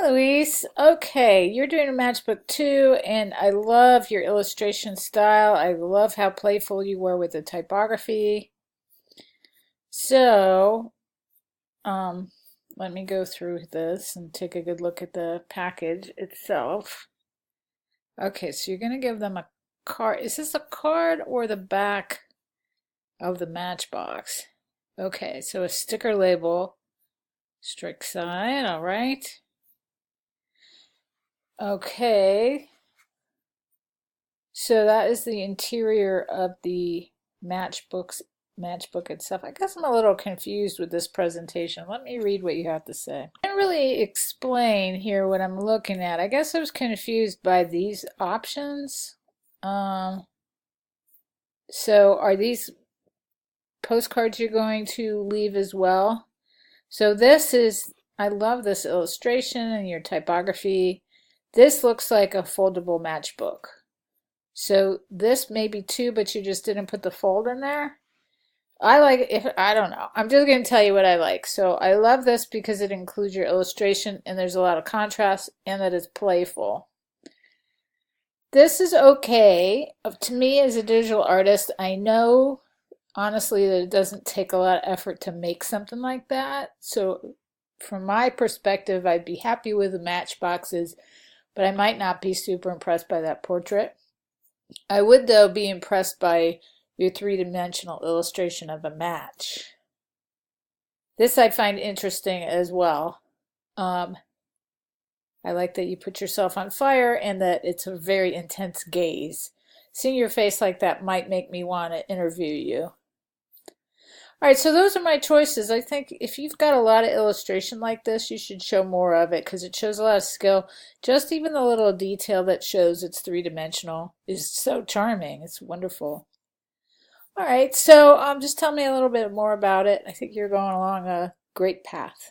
Luis. Okay, you're doing a matchbook too, and I love your illustration style. I love how playful you were with the typography. So, um, let me go through this and take a good look at the package itself. Okay, so you're going to give them a card. Is this a card or the back of the matchbox? Okay, so a sticker label, strict side, all right. Okay, so that is the interior of the matchbook itself. I guess I'm a little confused with this presentation. Let me read what you have to say. I didn't really explain here what I'm looking at. I guess I was confused by these options. So are these postcards you're going to leave as well? So this is, I love this illustration and your typography. This looks like a foldable matchbook. So this may be two, but you just didn't put the fold in there. I like if I don't know. I'm just going to tell you what I like. So I love this because it includes your illustration and there's a lot of contrast and that it's playful. This is okay. To me as a digital artist, I know honestly that it doesn't take a lot of effort to make something like that. So from my perspective, I'd be happy with the matchboxes, but I might not be super impressed by that portrait. I would, though, be impressed by your three-dimensional illustration of a match. This I find interesting as well. I like that you put yourself on fire and that it's a very intense gaze. Seeing your face like that might make me want to interview you. All right, so those are my choices. I think if you've got a lot of illustration like this, you should show more of it because it shows a lot of skill. Just even the little detail that shows it's three-dimensional is so charming. It's wonderful. All right, so just tell me a little bit more about it. I think you're going along a great path.